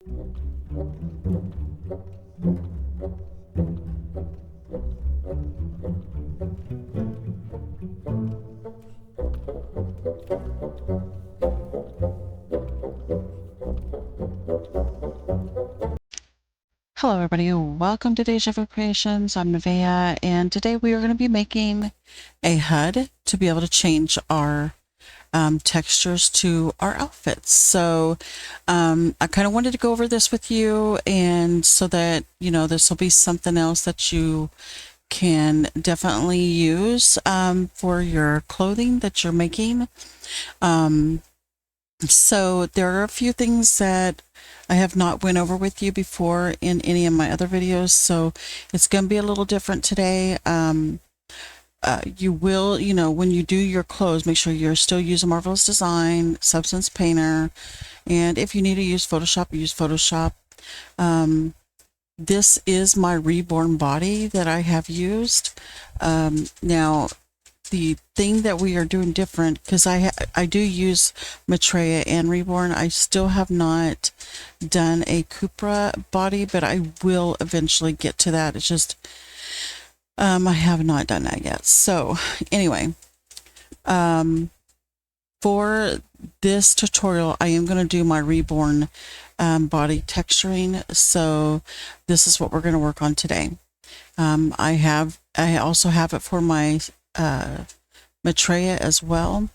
Hello everybody, welcome to Deja Vu Creations. I'm Nevaeh, and today we are going to be making a HUD to be able to change our textures to our outfits. So I kind of wanted to go over this with you, and so that, you know, this will be something else that you can definitely use for your clothing that you're making. So there are a few things that I have not went over with you before in any of my other videos, so it's going to be a little different today. You will, you know, when you do your clothes, make sure you're still using Marvelous Design, Substance Painter, and if you need to use Photoshop, use Photoshop. This is my reborn body that I have used. Now, the thing that we are doing different, because I do use Maitreya and Reborn. I still have not done a Cupra body, but I will eventually get to that. It's just I have not done that yet. So anyway, for this tutorial, I am going to do my Reborn body texturing. So this is what we're going to work on today. I also have it for my Maitreya as well.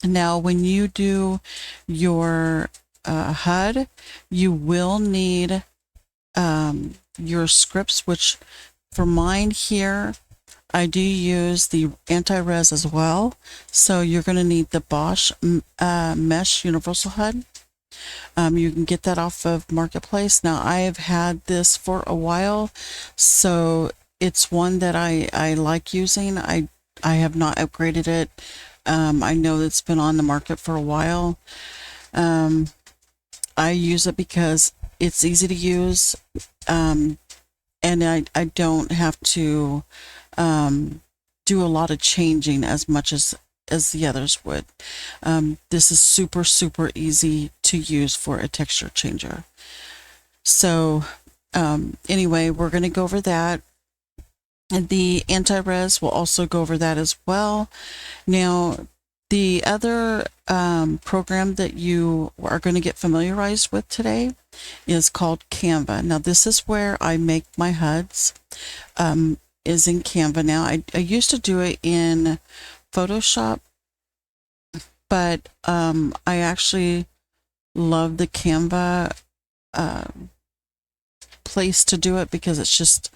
Now, when you do your HUD, you will need your scripts, which for mine here, I do use the anti-res as well. So you're going to need the Bosch Mesh Universal HUD. You can get that off of Marketplace. Now, I have had this for a while, so it's one that I like using. I have not upgraded it. I know it's been on the market for a while. I use it because it's easy to use, and I don't have to do a lot of changing as much as the others would. This is super, super easy to use for a texture changer. So anyway, we're going to go over that. And the anti-res will also go over that as well. Now, the other program that you are going to get familiarized with today is called Canva. Now, this is where I make my HUDs, is in Canva. Now, I used to do it in Photoshop, but I actually love the Canva place to do it because it's just,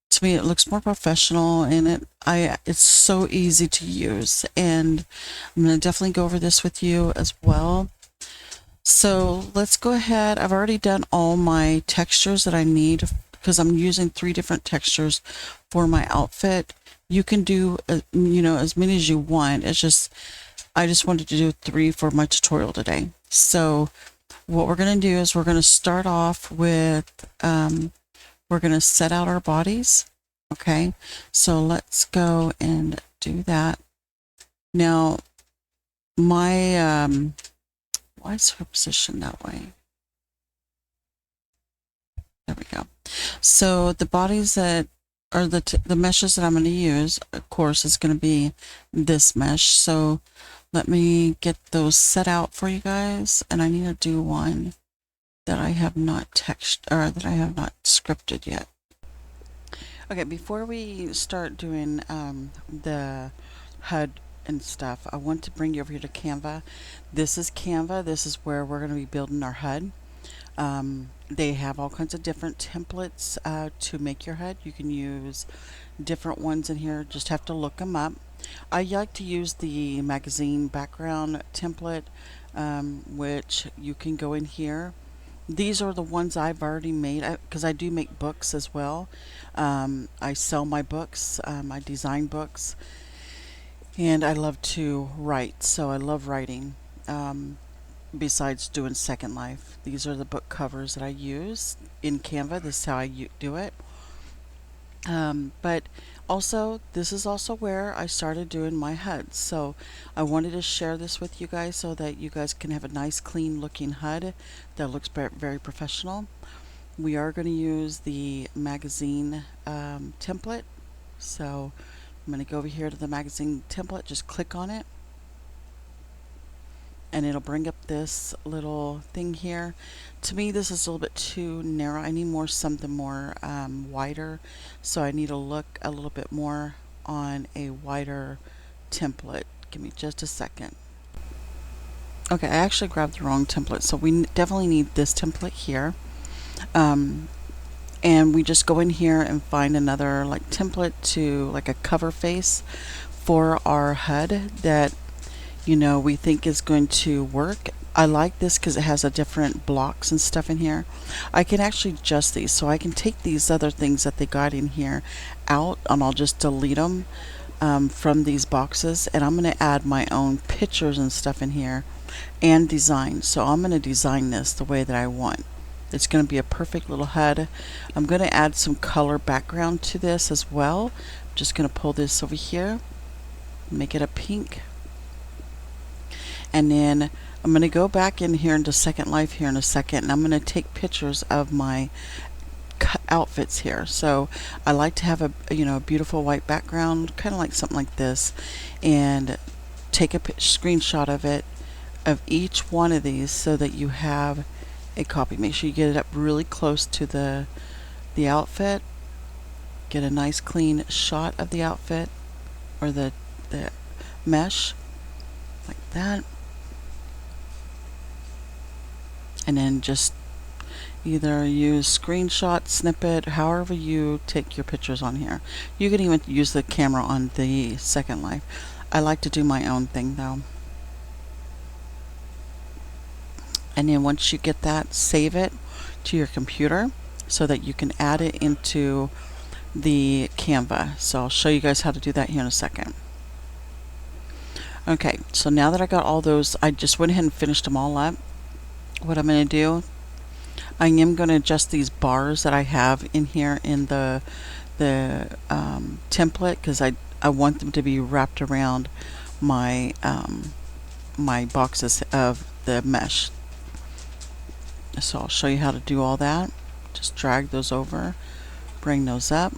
to me, it looks more professional, and it's so easy to use. And I'm going to definitely go over this with you as well. So let's go ahead. I've already done all my textures that I need because I'm using 3 different textures for my outfit. You can do, you know, as many as you want. It's just, I just wanted to do 3 for my tutorial today. So what we're going to do is we're going to start off with, we're going to set out our bodies. Okay, so let's go and do that. Now, my, why is her position that way? There we go. So the bodies that are the meshes that I'm going to use, of course, is going to be this mesh. So let me get those set out for you guys. And I need to do one that I have not that I have not scripted yet. Okay, before we start doing the HUD and stuff, I want to bring you over here to Canva. This is Canva. This is where we're going to be building our HUD. They have all kinds of different templates to make your HUD. You can use different ones in here. Just have to look them up. I like to use the magazine background template, which you can go in here. These are the ones I've already made because I do make books as well. I sell my books, I design books, and I love to write. So I love writing. Besides doing Second Life, these are the book covers that I use in Canva. This is how I do it. But also, this is also where I started doing my HUDs. So I wanted to share this with you guys so that you guys can have a nice, clean looking HUD that looks very professional. We are going to use the magazine template. So I'm going to go over here to the magazine template, just click on it, and it'll bring up this little thing here. To me, this is a little bit too narrow. I need something more wider. So I need to look a little bit more on a wider template. Give me just a second. Okay, I actually grabbed the wrong template. So we definitely need this template here. And we just go in here and find another like template to like a cover face for our HUD that we think is going to work. I like this because it has a different blocks and stuff in here. I can actually adjust these, so I can take these other things that they got in here out, and I'll just delete them from these boxes, and I'm going to add my own pictures and stuff in here and design. So I'm going to design this the way that I want. It's going to be a perfect little HUD. I'm going to add some color background to this as well. I'm just going to pull this over here, make it a pink. And then I'm going to go back in here into Second Life here in a second, and I'm going to take pictures of my outfits here. So I like to have a beautiful white background, kind of like something like this, and take a screenshot of it, of each one of these, so that you have a copy. Make sure you get it up really close to the outfit. Get a nice clean shot of the outfit or the mesh like that. And then just either use screenshot, snippet, however you take your pictures on here. You can even use the camera on the Second Life. I like to do my own thing though. And then once you get that, save it to your computer so that you can add it into the Canva. So I'll show you guys how to do that here in a second. Okay, so now that I got all those, I just went ahead and finished them all up. What I'm going to do, I am going to adjust these bars that I have in here in the template, because I want them to be wrapped around my my boxes of the mesh. So I'll show you how to do all that. Just drag those over, bring those up.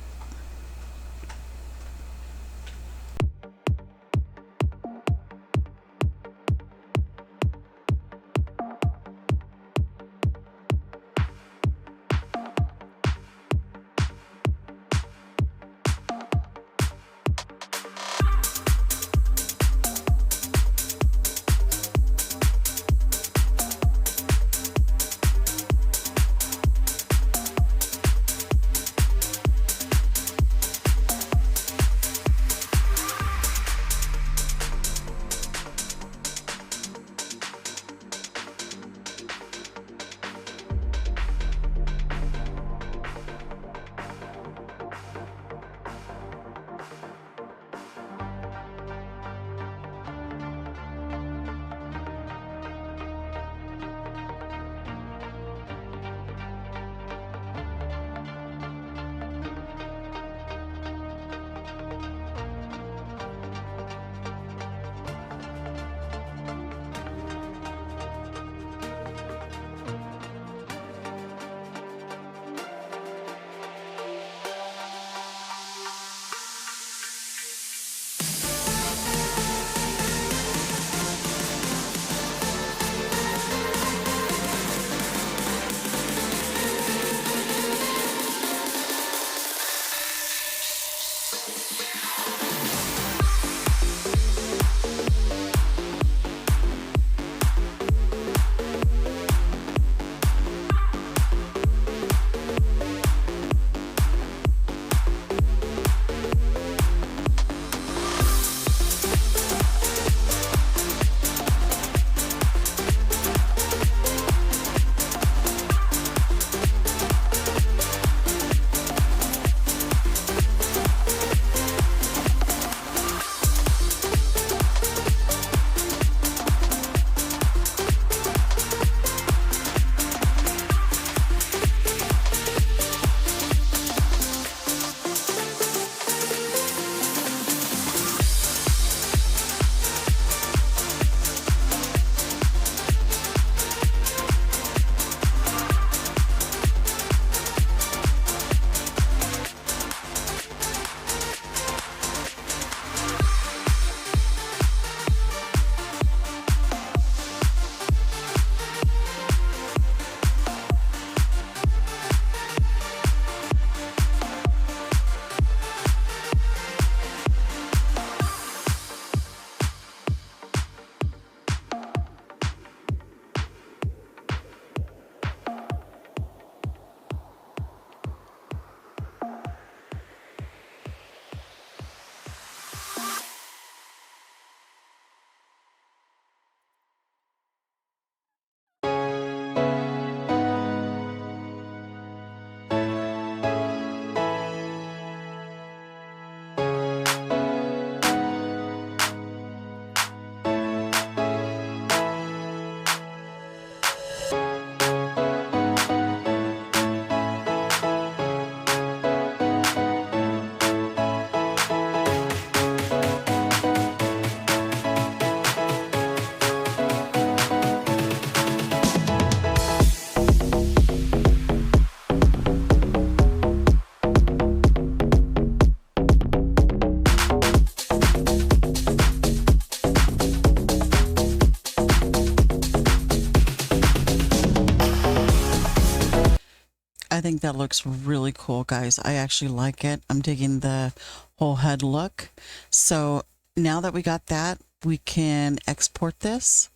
I think that looks really cool, guys. I actually like it. I'm digging the whole HUD look. So now that we got that, we can export this.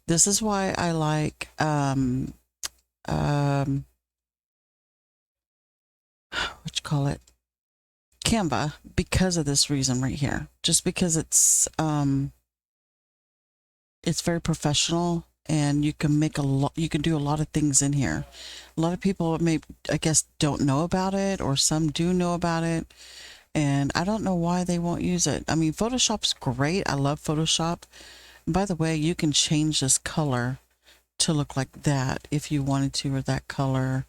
This is why I like what you call it, Canva, because of this reason right here. Just because it's very professional, and you can make a lot, you can do a lot of things in here. A lot of people I guess don't know about it, or some do know about it, and I don't know why they won't use it. I mean, Photoshop's great. I love Photoshop. And by the way, you can change this color to look like that if you wanted to, or that color.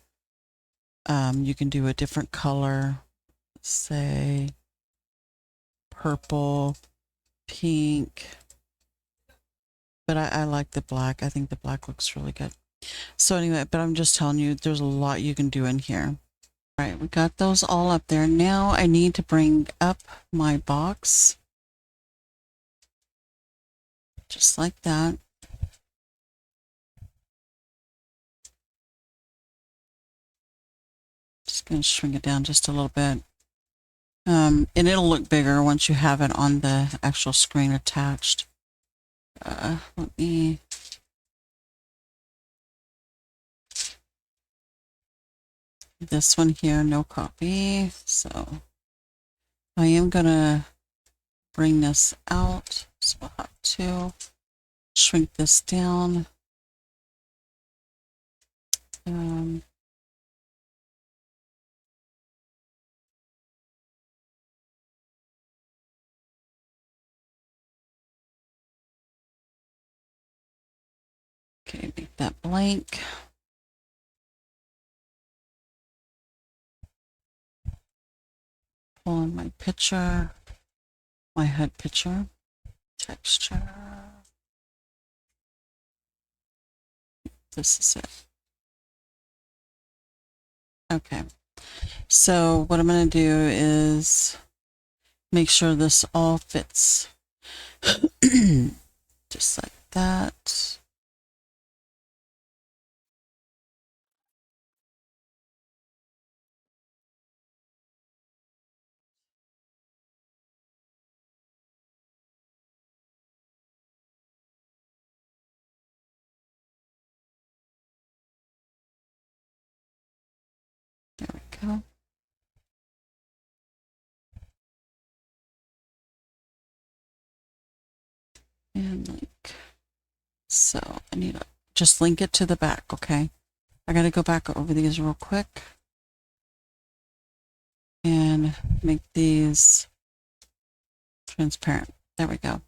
You can do a different color, say purple, pink, but I like the black. I think the black looks really good. So anyway, but I'm just telling you, there's a lot you can do in here. All right, we got those all up there. Now I need to bring up my box, just like that. Just going to shrink it down just a little bit. And it'll look bigger once you have it on the actual screen attached. Let me... This one here, no copy. So I am going to bring this out. So we'll have to shrink this down. Okay, make that blank. Pull in my picture, my HUD picture, texture. This is it. Okay, so what I'm going to do is make sure this all fits. Just like that. There we go. And link. So I need to just link it to the back, okay? I got to go back over these real quick and make these transparent. There we go.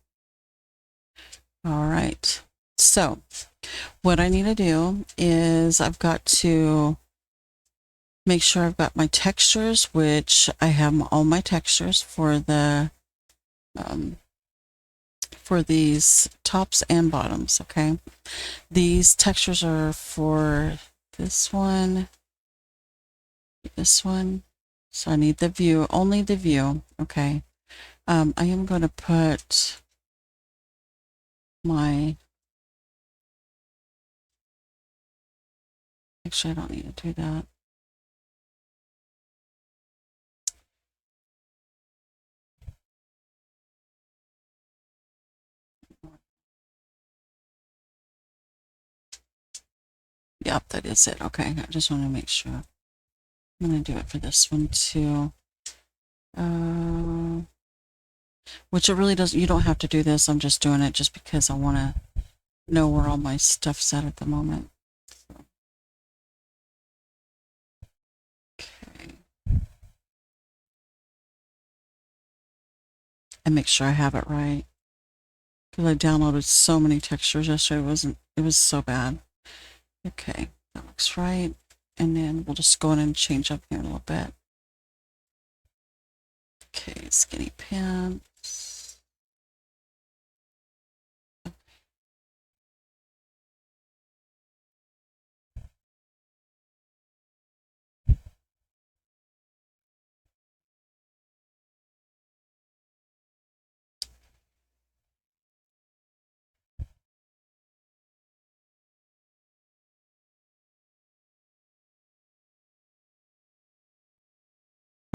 All right. So what I need to do is I've got to make sure I've got my textures, which I have all my textures for these tops and bottoms. Okay. These textures are for this one. So I need the view, only the view. Okay. I am going to put actually, I don't need to do that. Yep, that is it. Okay. I just want to make sure. I'm going to do it for this one too. Which it really doesn't, you don't have to do this. I'm just doing it just because I want to know where all my stuff's at the moment. Okay. And make sure I have it right. Because I downloaded so many textures yesterday. It was so bad. Okay, that looks right. And then we'll just go in and change up here a little bit. Okay, skinny pants.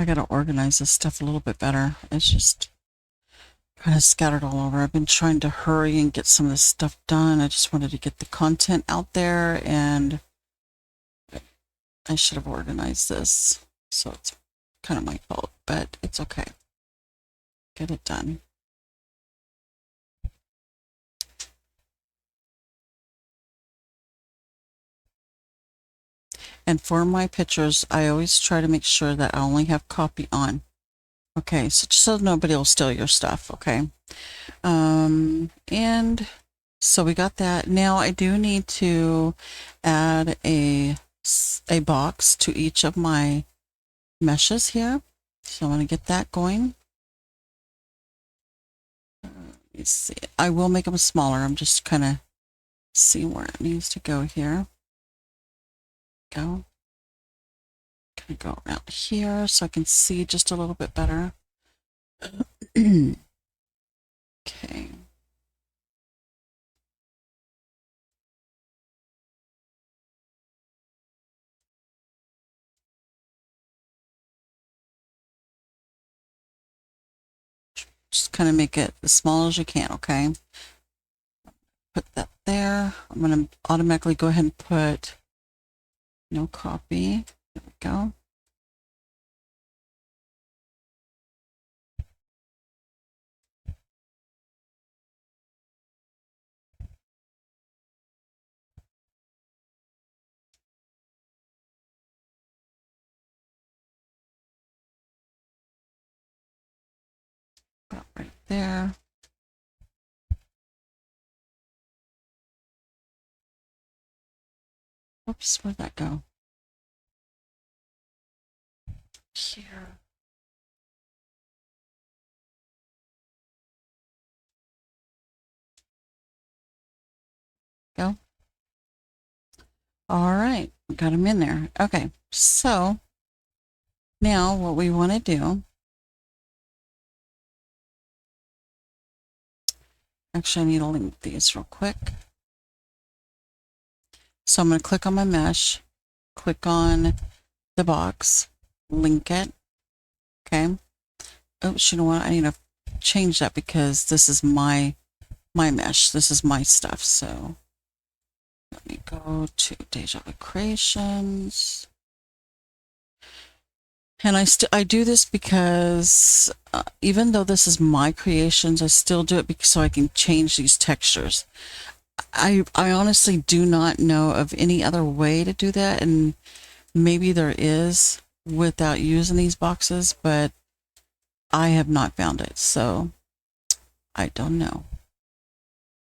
I gotta organize this stuff a little bit better. It's just kind of scattered all over. I've been trying to hurry and get some of this stuff done. I just wanted to get the content out there, and I should have organized this. So it's kind of my fault, but it's okay. Get it done. And for my pictures, I always try to make sure that I only have copy on. Okay, so just so nobody will steal your stuff, okay? And so we got that. Now I do need to add a box to each of my meshes here. So I'm going to get that going. Let me see. I will make them smaller. I'm just kind of seeing where it needs to go here. Go. Gonna go around here so I can see just a little bit better. Okay. Just kind of make it as small as you can, okay? Put that there. I'm going to automatically go ahead and put no copy. There we go. About right there. Oops, where'd that go? Here. Go. All right, got them in there. Okay, so now what we want to do, actually I need to link these real quick. So I'm going to click on my mesh, click on the box, link it. Okay. Oops, you know what? I need to change that because this is my mesh. This is my stuff. So let me go to Deja Vu Creations. And I do this because even though this is my creations, I still do it because so I can change these textures. I honestly do not know of any other way to do that, and maybe there is without using these boxes, but I have not found it, so I don't know.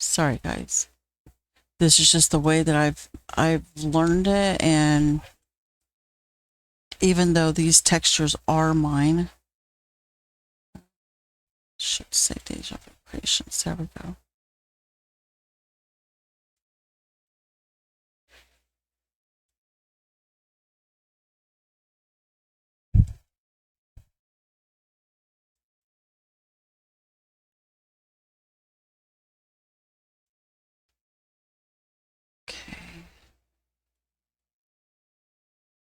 Sorry, guys. This is just the way that I've learned it, and even though these textures are mine, should say Deja Vu Creations. There we go. Okay.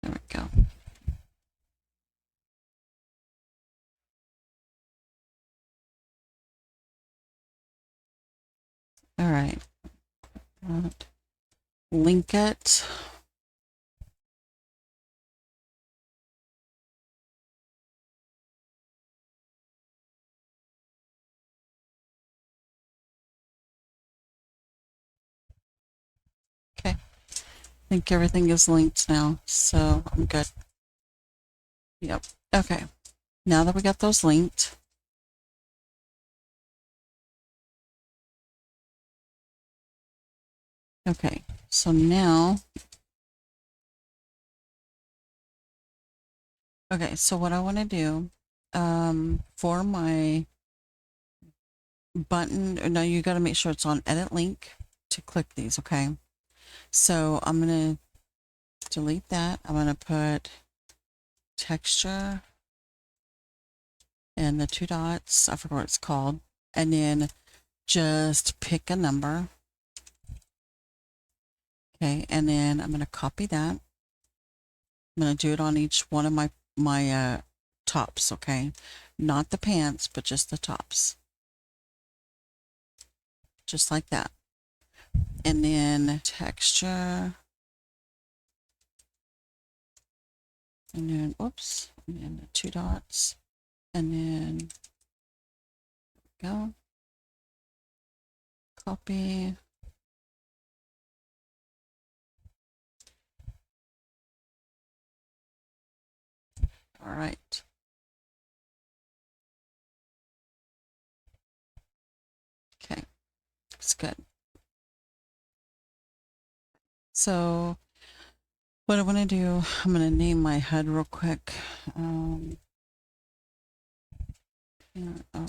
There we go. All right. Link it. Okay. I think everything is linked now, so I'm good. Yep. Okay. Now that we got those linked, okay, so now, okay, so what I want to do, for my button, no, you got to make sure it's on edit link to click these, okay? So I'm going to delete that. I'm going to put texture and the 2 dots, I forgot what it's called, and then just pick a number. Okay, and then I'm going to copy that. I'm going to do it on each one of my tops, okay? Not the pants, but just the tops. Just like that. And then texture. And then, oops, and then the 2 dots. And then go. Copy. All right. Okay, it's good. So what I want to do, I'm going to name my HUD real quick. Yeah, oh,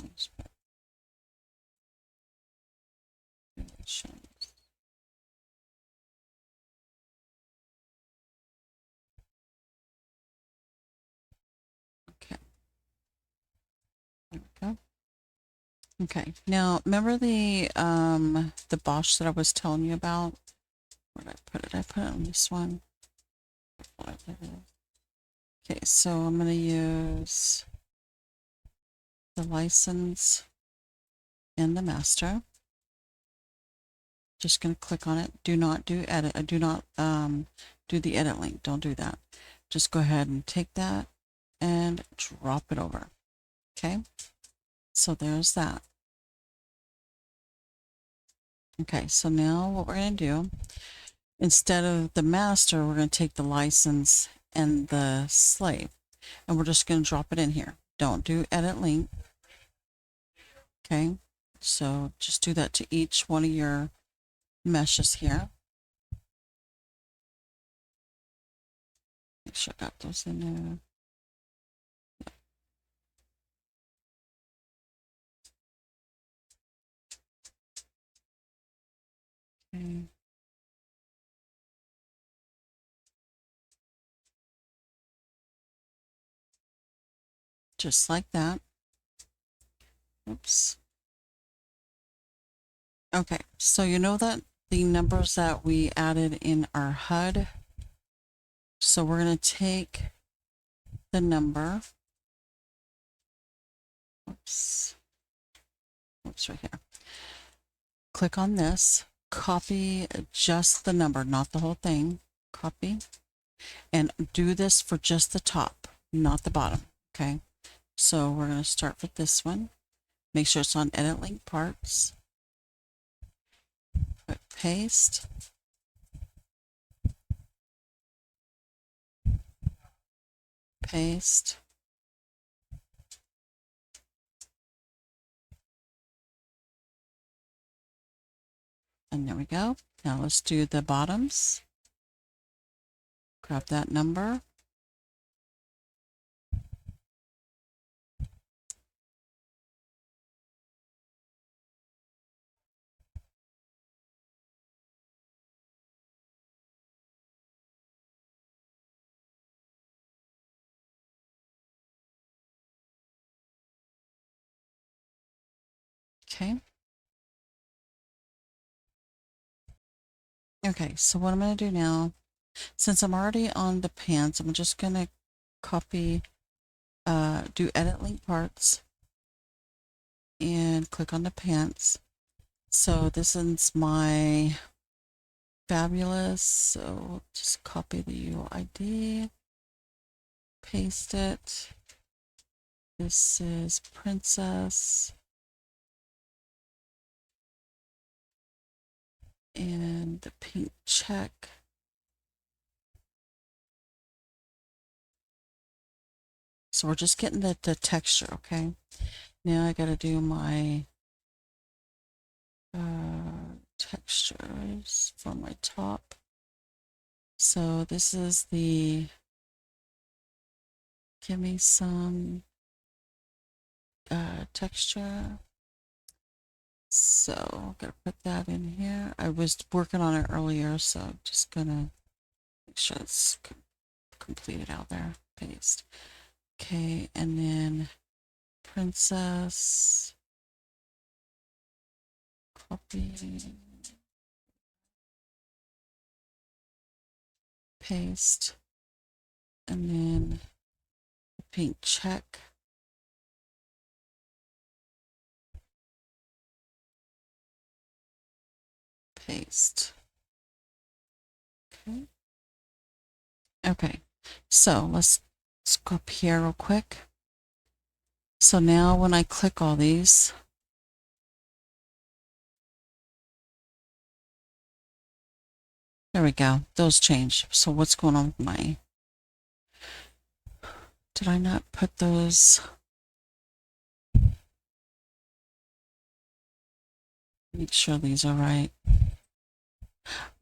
okay, there we go. Okay, now remember the Bosch that I was telling you about? Where did I put it? I put it on this one. Okay, so I'm going to use the license and the master. Just going to click on it. Do not do edit. Do not do the edit link. Don't do that. Just go ahead and take that and drop it over. Okay, so there's that. Okay, so now what we're going to do, instead of the master, we're going to take the license and the slave, and we're just going to drop it in here. Don't do edit link. Okay, so just do that to each one of your meshes here. Make sure I got those in there. Okay. Just like that. Oops. Okay, so you know that the numbers that we added in our HUD. So we're going to take the number. Oops. Oops, right here. Click on this, copy just the number, not the whole thing. Copy, and do this for just the top, not the bottom. Okay, so we're going to start with this one. Make sure it's on edit link parts. Put paste. Paste. And there we go. Now let's do the bottoms. Grab that number. Okay. Okay, so what I'm going to do now, since I'm already on the pants, I'm just going to copy, do edit link parts, and click on the pants. So this is my fabulous. So just copy the UID, paste it. This is princess. And the pink check. So we're just getting the texture, okay? Now I got to do my textures for my top. So this is the, give me some texture. So I'm gonna put that in here. I was working on it earlier, so I'm just gonna make sure it's completed out there. Paste. Okay, and then princess. Copy. Paste. And then pink check. Paste. Okay. Okay. So let's go up here real quick. So now when I click all these, there we go. Those change. So what's going on with my, did I not put those? Make sure these are right.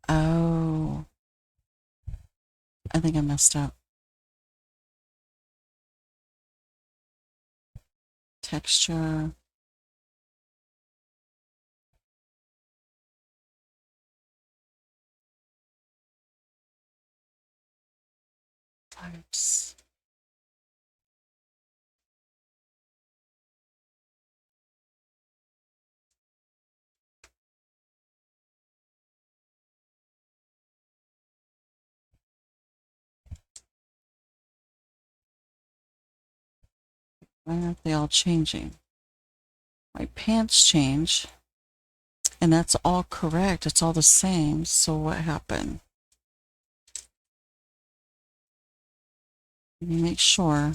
Oh, I think I messed up. Texture. Types. Why aren't they all changing? My pants change, and that's all correct. It's all the same. So what happened? Let me make sure.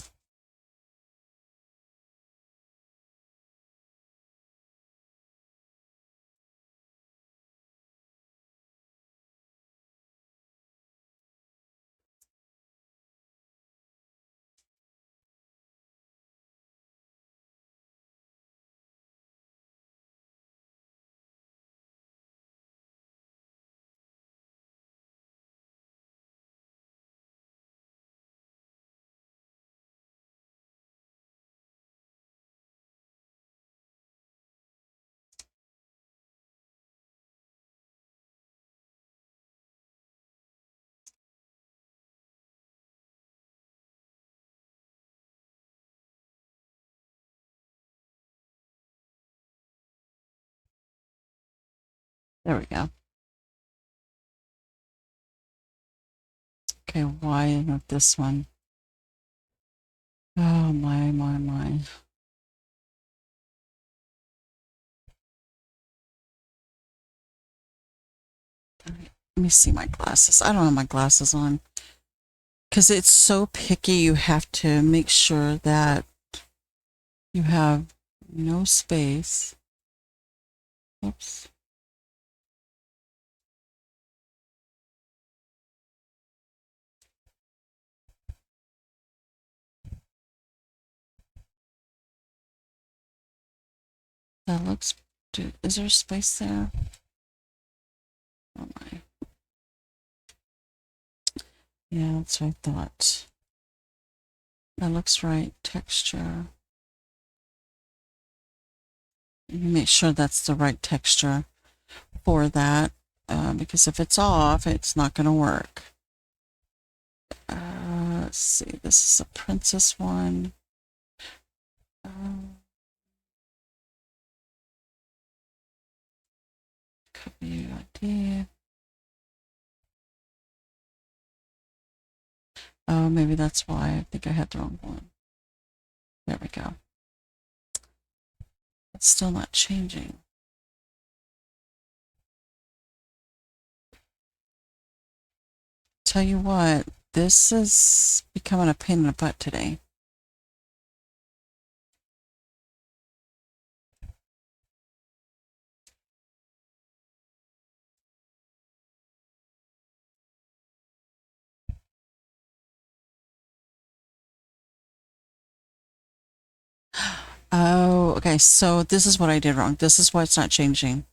There we go. Okay, why not this one? Oh my. Let me see my glasses. I don't have my glasses on. Because it's so picky, you have to make sure that you have no space. Oops. That looks, is there space there? Oh my. Yeah, that's what I thought. That looks right. Texture. Make sure that's the right texture for that, because if it's off, it's not going to work. Let's see. This is a princess one. Copy ID. Oh, maybe that's why. I think I had the wrong one. There we go. It's still not changing. Tell you what, this is becoming a pain in the butt today. Oh, okay. So this is what I did wrong. This is why it's not changing.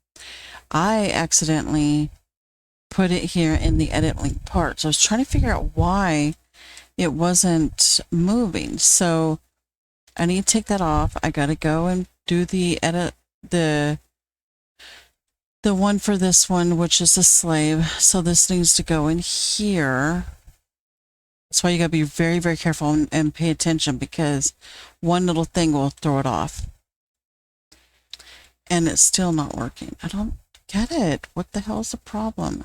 I accidentally put it here in the edit link part. So I was trying to figure out why it wasn't moving. So I need to take that off. I got to go and do the edit, the one for this one, which is a slave. So this needs to go in here. That's why you got to be very, very careful and pay attention, because one little thing will throw it off. And it's still not working. I don't get it. What the hell is the problem?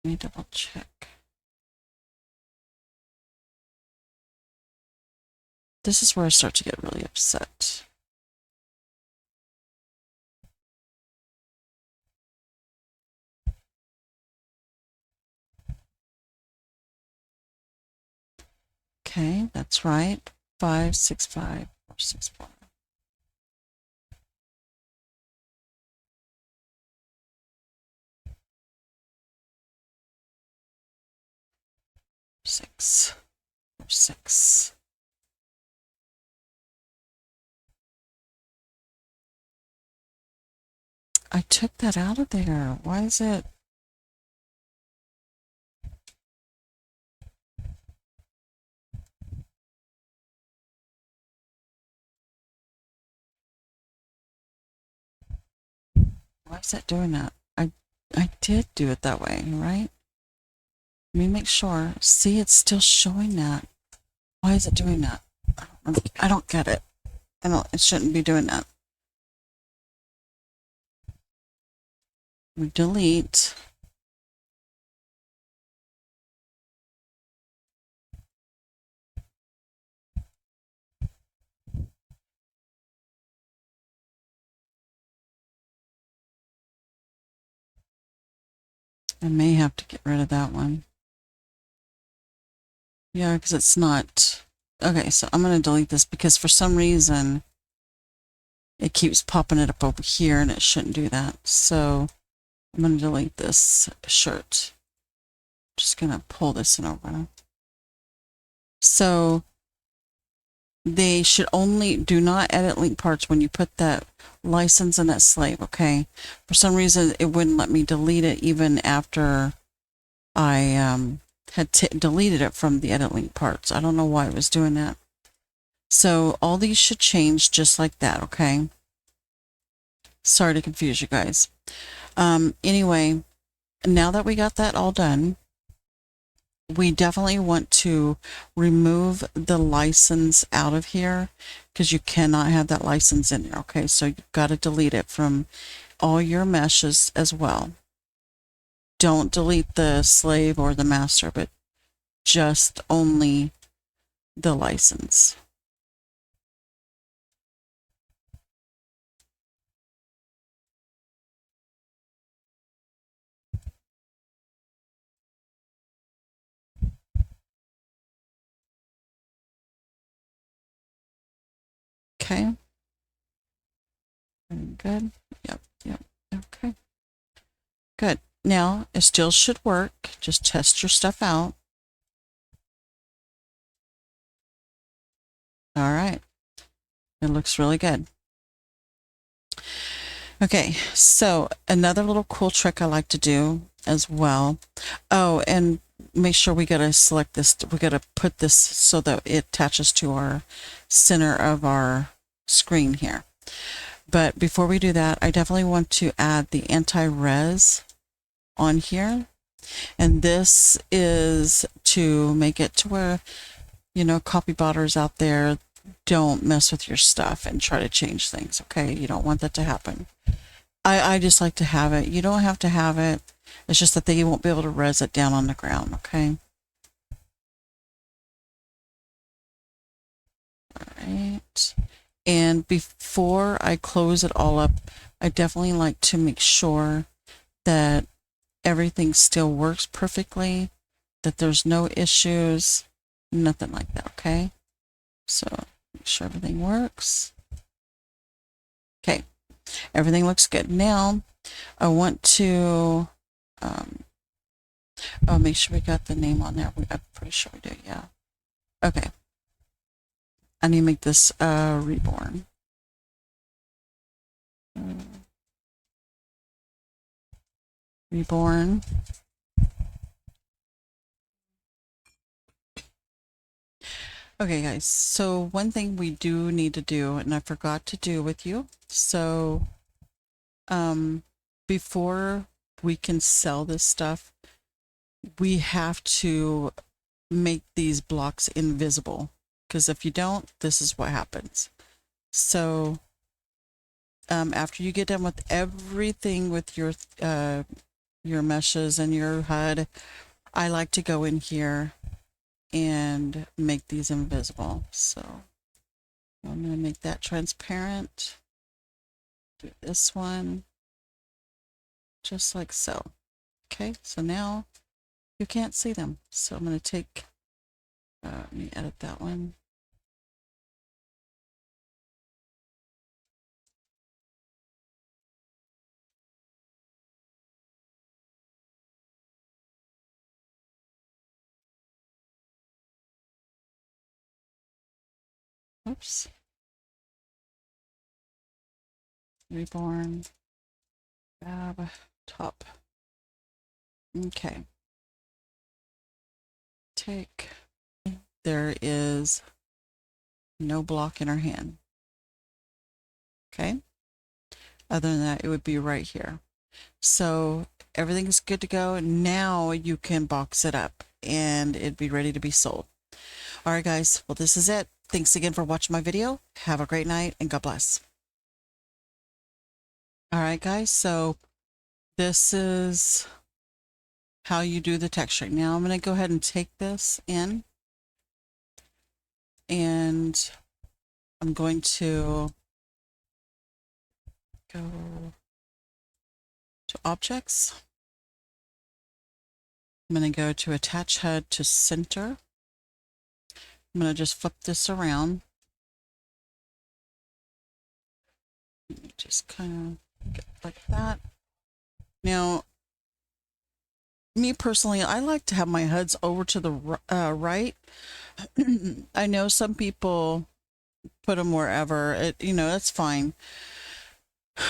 Let me double check. This is where I start to get really upset. Okay, that's right. 5, 6, 5, 4, 6, 4. 6, 4, 6. I took that out of there. Why is it? Why is that doing that? I did do it that way, right? Let me make sure. See, it's still showing that. Why is it doing that? I don't get it. It shouldn't be doing that. We delete. I may have to get rid of that one. Yeah, because it's not. Okay, so I'm going to delete this because for some reason it keeps popping it up over here and it shouldn't do that. So I'm going to delete this shirt. Just going to pull this in over. So they should only do not edit link parts when you put that license in that slave, okay? For some reason, it wouldn't let me delete it even after I had deleted it from the edit link parts. I don't know why it was doing that. So all these should change just like that, okay? Sorry to confuse you guys. Anyway, now that we got that all done, we definitely want to remove the license out of here because you cannot have that license in there. Okay, so you've got to delete it from all your meshes as well. Don't delete the slave or the master, but just only the license. Okay. Very good. Yep. Okay. Good. Now, it still should work. Just test your stuff out. All right. It looks really good. Okay, so another little cool trick I like to do as well. Oh, and make sure we got to select this. We got to put this so that it attaches to our center of our screen here. But before we do that, I definitely want to add the anti-res on here. And this is to make it to where, copybotters out there don't mess with your stuff and try to change things. Okay, you don't want that to happen. I just like to have it. You don't have to have it. It's just that they won't be able to res it down on the ground, okay? All right. And before I close it all up, I definitely like to make sure that everything still works perfectly, that there's no issues, nothing like that, okay? So make sure everything works. Okay, everything looks good. Now, I want to, make sure we got the name on there. I'm pretty sure we do, yeah. Okay. I need to make this reborn. Reborn. Okay, guys, so one thing we do need to do, and I forgot to do with you, so before we can sell this stuff, we have to make these blocks invisible, because if you don't, this is what happens. So after you get done with everything with your meshes and your HUD, I like to go in here and make these invisible. So I'm going to make that transparent. Do this one just like so. Okay, so now you can't see them. So I'm going to take, let me edit that one. Oops. Reborn. Grab top. Okay. Take. There is no block in our hand. Okay. Other than that, it would be right here. So everything is good to go. Now you can box it up and it'd be ready to be sold. All right, guys. Well, this is it. Thanks again for watching my video. Have a great night and God bless. All right, guys. So this is how you do the texturing. Now I'm going to go ahead and take this in and I'm going to go to objects. I'm going to go to attach HUD to center. I'm going to just flip this around. Just kind of get like that. Now, me personally, I like to have my HUDs over to the right. I know some people put them wherever, that's fine.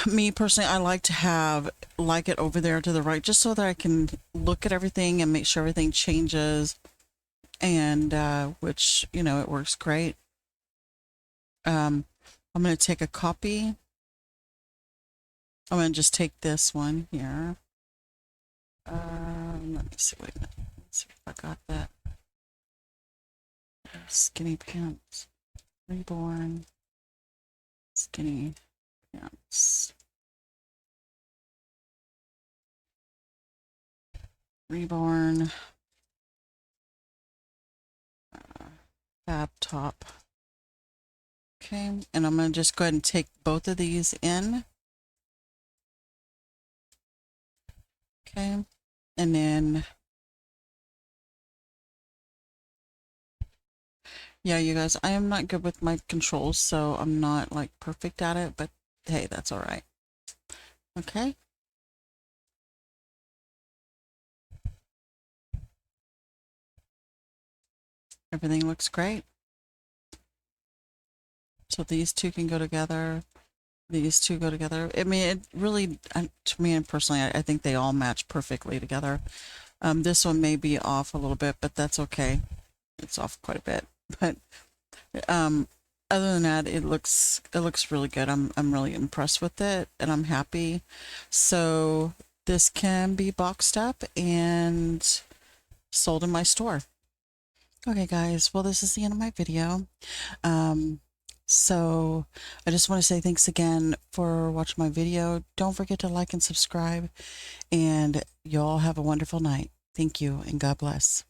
Me personally, I like to have it over there to the right, just so that I can look at everything and make sure everything changes, and which, it works great. I'm going to take a copy. I'm going to just take this one here. Let me see. Wait a minute. Let's see if I got that. Skinny pants. Reborn. Skinny pants. Reborn. Fab top. Okay, and I'm going to just go ahead and take both of these in. Okay, and then, yeah, you guys, I am not good with my controls, so I'm not like perfect at it, but hey, that's all right. Okay. Everything looks great. So these two can go together. These two go together. I mean, it really, to me and personally, I think they all match perfectly together. This one may be off a little bit, but that's okay. It's off quite a bit, but other than that, it looks really good. I'm really impressed with it, and I'm happy. So this can be boxed up and sold in my store. Okay, guys. Well, this is the end of my video. So I just want to say thanks again for watching my video. Don't forget to like and subscribe, and y'all have a wonderful night. Thank you, and God bless.